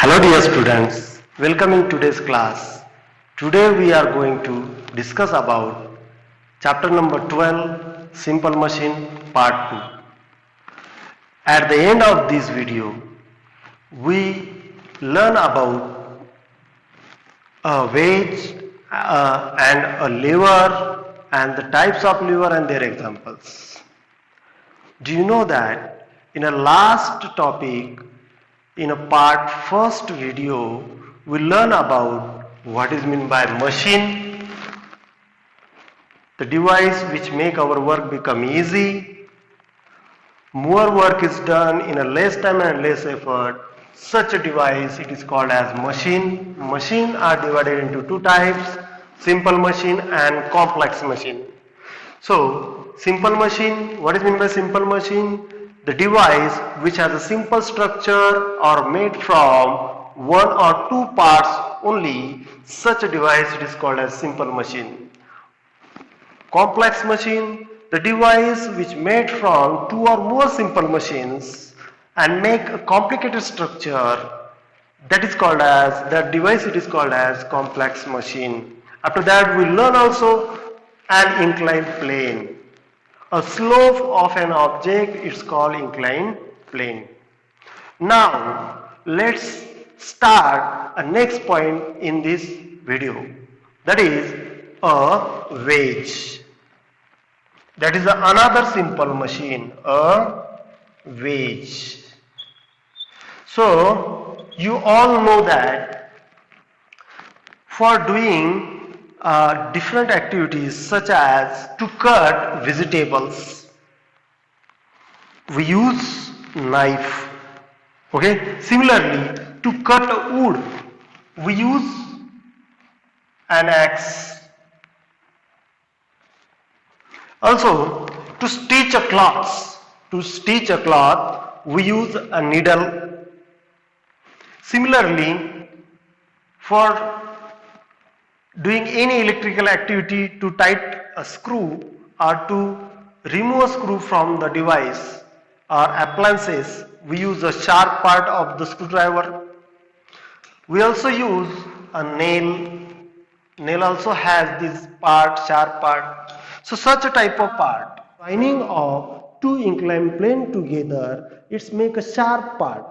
Hello dear students, welcome in today's class. Today we are going to discuss about chapter number 12, Simple Machine part 2. At the end of this video, we learn about a wedge and a lever and the types of lever and their examples. Do you know that in a last topic, in a part first video, we learn about what is meant by machine, the device which make our work become easy. More work is done in a less time and less effort. Such a device it is called as machine. Machine are divided into two types, simple machine and complex machine. So, simple machine, what is meant by simple machine? The device which has a simple structure or made from one or two parts only, such a device it is called as simple machine. Complex machine, the device which made from two or more simple machines and make a complicated structure, that is called as, that device it is called as complex machine. After that we learn also an inclined plane. A slope of an object is called inclined plane. Now let's start a next point in this video, that is a wedge. That is another simple machine, a wedge. So you all know that for doing different activities such as to cut vegetables, we use knife. Okay. Similarly, to cut wood, we use an axe. Also, to stitch a cloth, we use a needle. Similarly, for doing any electrical activity, to tighten a screw or to remove a screw from the device or appliances, we use a sharp part of the screwdriver. We also use a nail. Nail also has this part, sharp part. So such a type of part, joining of two inclined plane together, it's make a sharp part.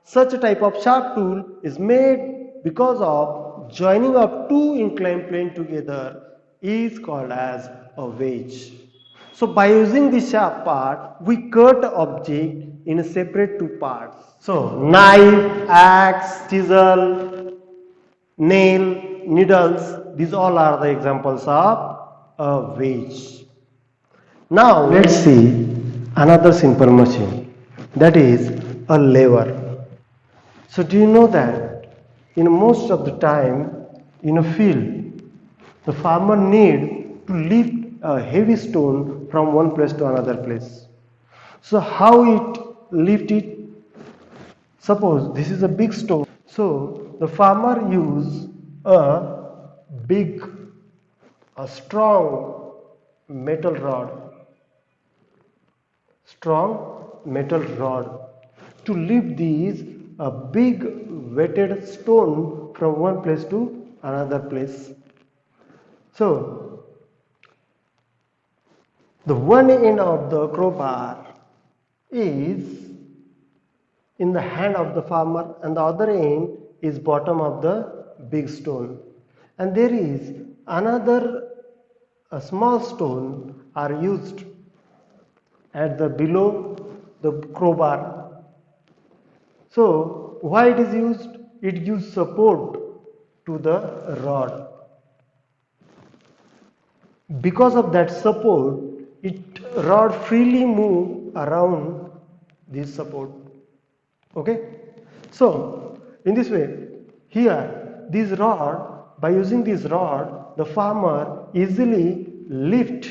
Such a type of sharp tool is made because of joining of two inclined plane together is called as a wedge. So by using this sharp part, we cut object in a separate two parts. So knife, axe, chisel, nail, needles, these all are the examples of a wedge. Now let's see another simple machine, that is a lever. So do you know that in most of the time in a field, the farmer needs to lift a heavy stone from one place to another place. So how it lift it? Suppose this is a big stone. So the farmer use a big, a strong metal rod to lift these a big weighted stone from one place to another place. So the one end of the crowbar is in the hand of the farmer and the other end is bottom of the big stone, and there is another a small stone are used at the below the crowbar. So why it is used? It gives support to the rod. Because of that support, rod freely move around this support. Okay. So in this way, here this rod, by using this rod, the farmer easily lift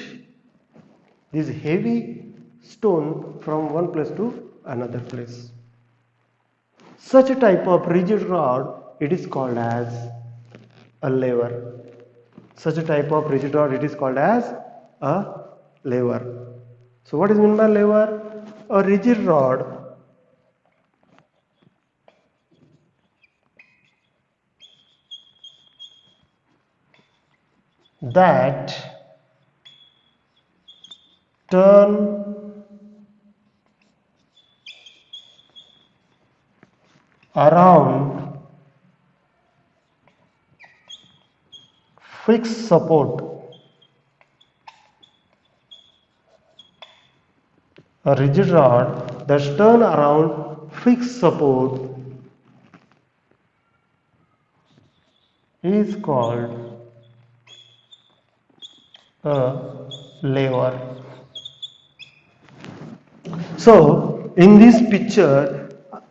this heavy stone from one place to another place. Such a type of rigid rod, it is called as a lever. Such a type of rigid rod, it is called as a lever. So what is meant by lever? A rigid rod that turn around fixed support. A rigid rod that turn around fixed support is called a lever. So in this picture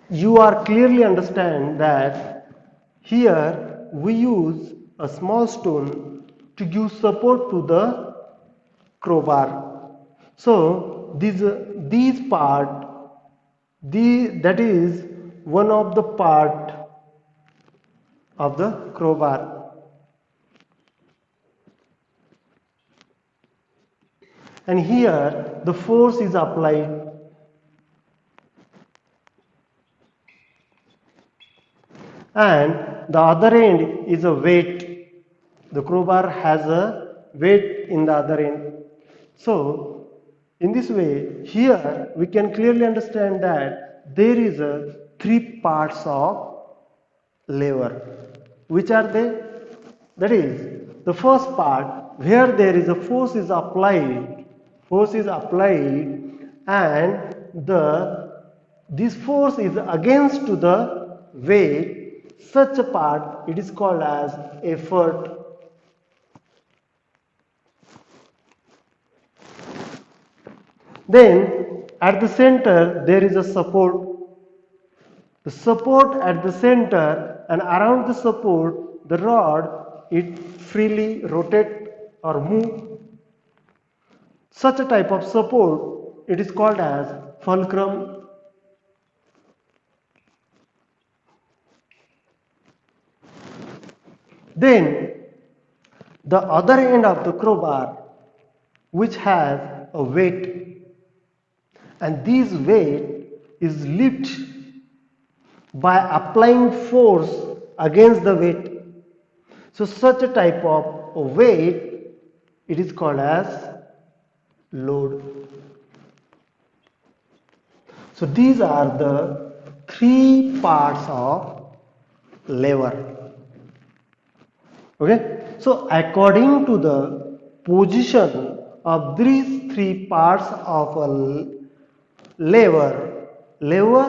you are clearly understand that here we use a small stone to give support to the crowbar. So these part, that is one of the part of the crowbar, and here the force is applied, and the other end is a weight. The crowbar has a weight in the other end. So in this way, here we can clearly understand that there is a three parts of lever. Which are they? That is, the first part where there is a force is applied, and this force is against to the weight. Such a part it is called as effort. Then at the center there is a support. The support at the center, and around the support the rod it freely rotate or move. Such a type of support it is called as fulcrum. Then the other end of the crowbar which has a weight, and this weight is lifted by applying force against the weight. So such a type of weight it is called as load. So these are the three parts of lever. Okay, so according to the position of these three parts of a lever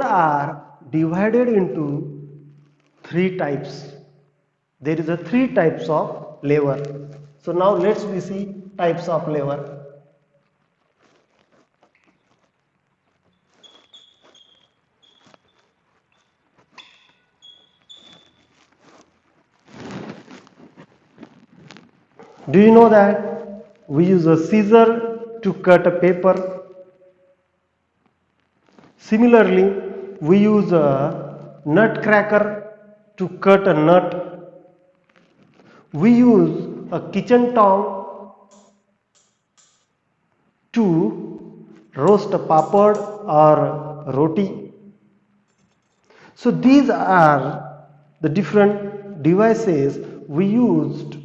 are divided into three types. There is a three types of lever. So now let's we see types of lever. Do you know that we use a scissor to cut a paper? Similarly, we use a nut cracker to cut a nut. We use a kitchen tong to roast a papad or roti. So these are the different devices we used.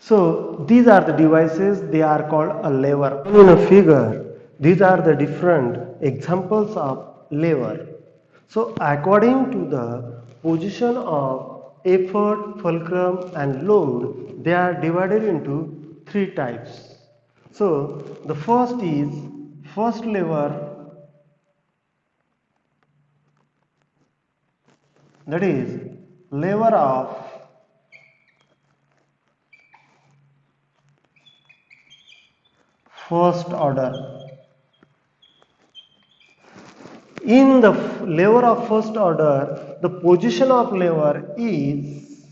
So these are the devices, they are called a lever. In a figure, these are the different examples of lever. So according to the position of effort, fulcrum and load, they are divided into three types. So the first is first lever, that is lever of first order. In the lever of first order, the position of lever is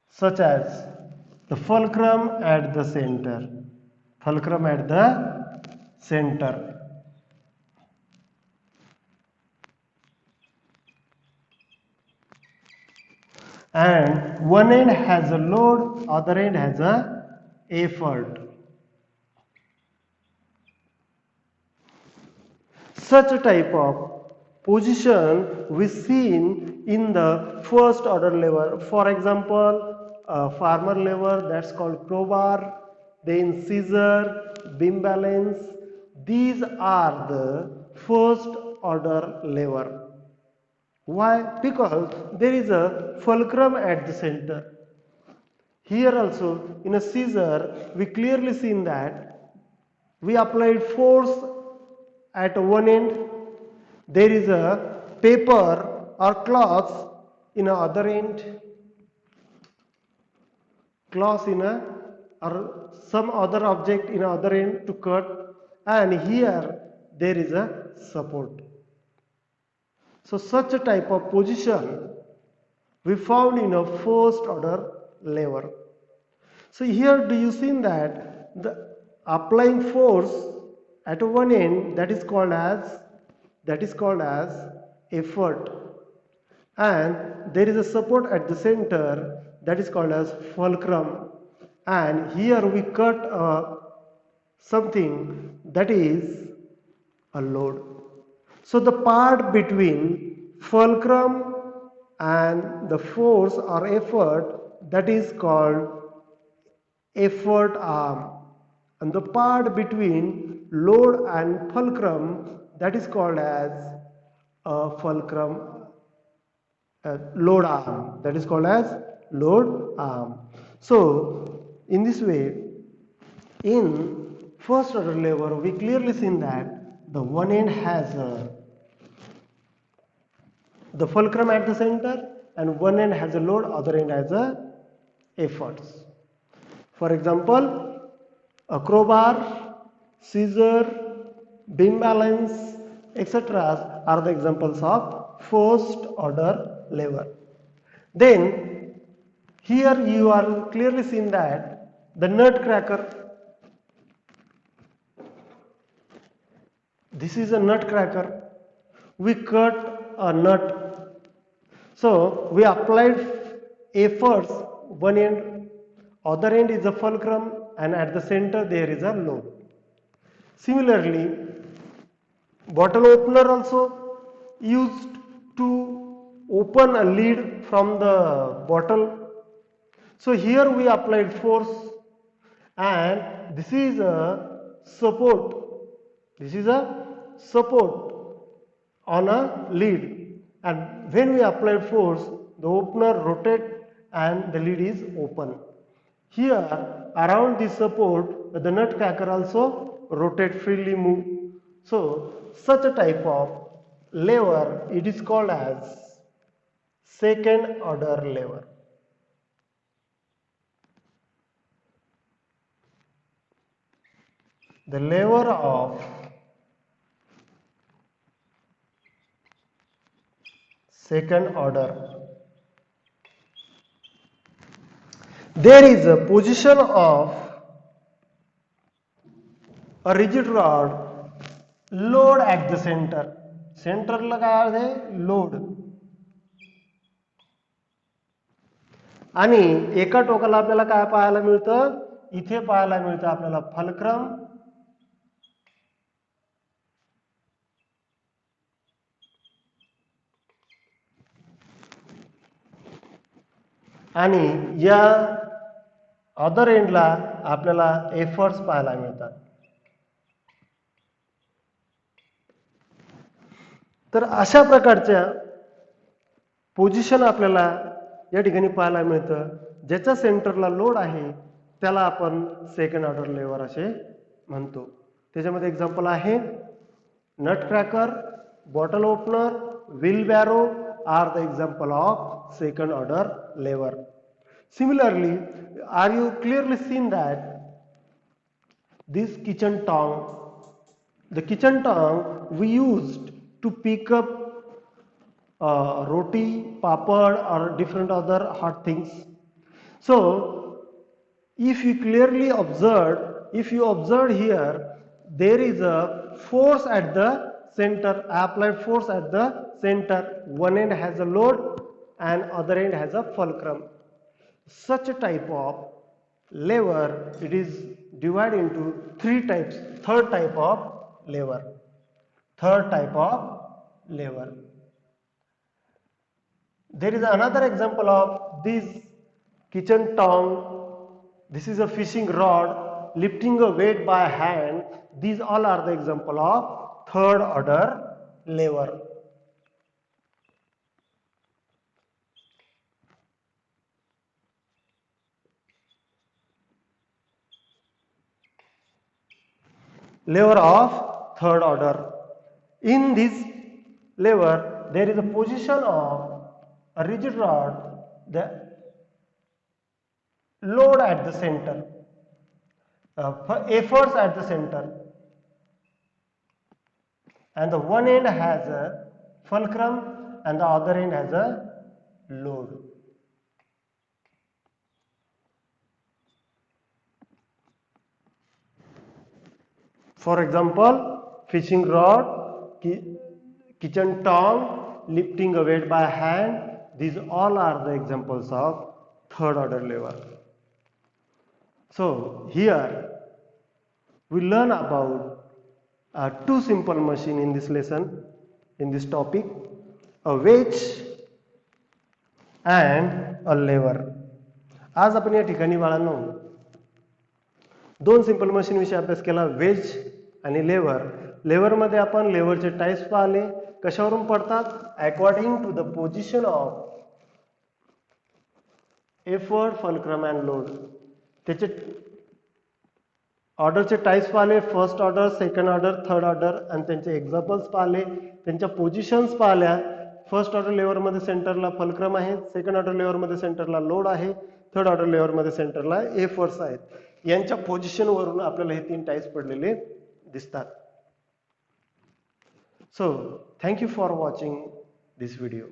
such as the fulcrum at the center. Fulcrum at the center. And one end has a load, other end has a effort. Such a type of position we seen in the first order lever. For example, farmer lever, that's called crowbar, then scissor, beam balance. These are the first order lever. Why? Because there is a fulcrum at the center. Here also in a scissor we clearly seen that we applied force at one end. There is a paper or cloth in the other end, cloth in a or some other object in the other end to cut, and here there is a support. So such a type of position we found in a first order lever. So here do you see that the applying force at one end, that is called as effort, and there is a support at the center, that is called as fulcrum, and here we cut something, that is a load. So the part between fulcrum and the force or effort, that is called effort arm, and the part between load and fulcrum, that is called as a fulcrum load arm, that is called as load arm. So in this way, in first order lever we clearly seen that the one end has the fulcrum at the center, and one end has a load, other end has a efforts. For example, a crowbar, scissor, beam balance, etc. are the examples of first order lever. Then here you are clearly seen that the nutcracker, this is a nutcracker, we cut a nut. So we applied efforts, one end, other end is a fulcrum, and at the center there is a load. Similarly, bottle opener also used to open a lid from the bottle. So here we applied force, and this is a support. This is a support on a lid, and when we apply force, the opener rotates and the lid is open. Here around this support, the nutcracker also rotate, freely move. So such a type of lever, it is called as second order lever. The lever of second order. There is a position of a rigid rod, load at the center. Center लगा है load, आणि एका टोकाला आपल्याला काय पाहायला मिळतं, इथे पाहायला मिळतं आपल्याला फलक्रम, आणि या अदर एंडला आपल्याला एफर्ट्स पाहायला मिळतात. तर अशा प्रकारच्या पोझिशन आपल्याला या ठिकाणी पाहायला मिळतं. ज्याच्या सेंटरला लोड आहे त्याला आपण सेकंड ऑर्डर लेवर असे म्हणतो. त्याच्यामध्ये एक्झाम्पल आहे nutcracker, bottle opener, wheelbarrow are the example of second order lever. Similarly, are you clearly seen that this kitchen tongue, the kitchen tongue we used to pick up roti, papad or different other hot things. So if you clearly observe, if you observe here, there is a force at the center. I applied force at the center. One end has a load and other end has a fulcrum. Such a type of lever, it is divided into three types. Third type of lever. Third type of lever. There is another example of this kitchen tongue, this is a fishing rod, lifting a weight by hand. These all are the example of third order lever. Lever of third order. In this lever, there is a position of a rigid rod, the load at the center, efforts at the center, and the one end has a fulcrum and the other end has a load. For example, fishing rod, kitchen tongue, lifting a weight by hand, these all are the examples of third order lever. So here we learn about two simple machine in this lesson, in this topic, a wedge and a lever. आज आपण या ठिकाणी बाळांनो दोन simple machine विषयी अभ्यास केला, veg आणि लेवर. लेवर मध्ये आपण लेवरचे टाइप्स पाहिले, कशावरून पडतात, according to the position of effort, fulcrum and load. त्याचे ऑर्डरचे टाइप्स पाहिले, first order, second order, third order, आणि त्यांचे एक्झाम्पल्स पाहिले, त्यांच्या पोझिशन्स पाहिल्या. फर्स्ट ऑर्डर लेवर मध्ये सेंटरला फल्क्रम आहे, सेकंड ऑर्डर लेवर मध्ये सेंटरला लोड आहे, थर्ड ऑर्डर लेवर मध्ये सेंटरला एफर्ट्स आहेत. यांच्या पोझिशन वरून आपल्याला हे तीन टाइप्स पडलेले दिसतात. So thank you for watching this video.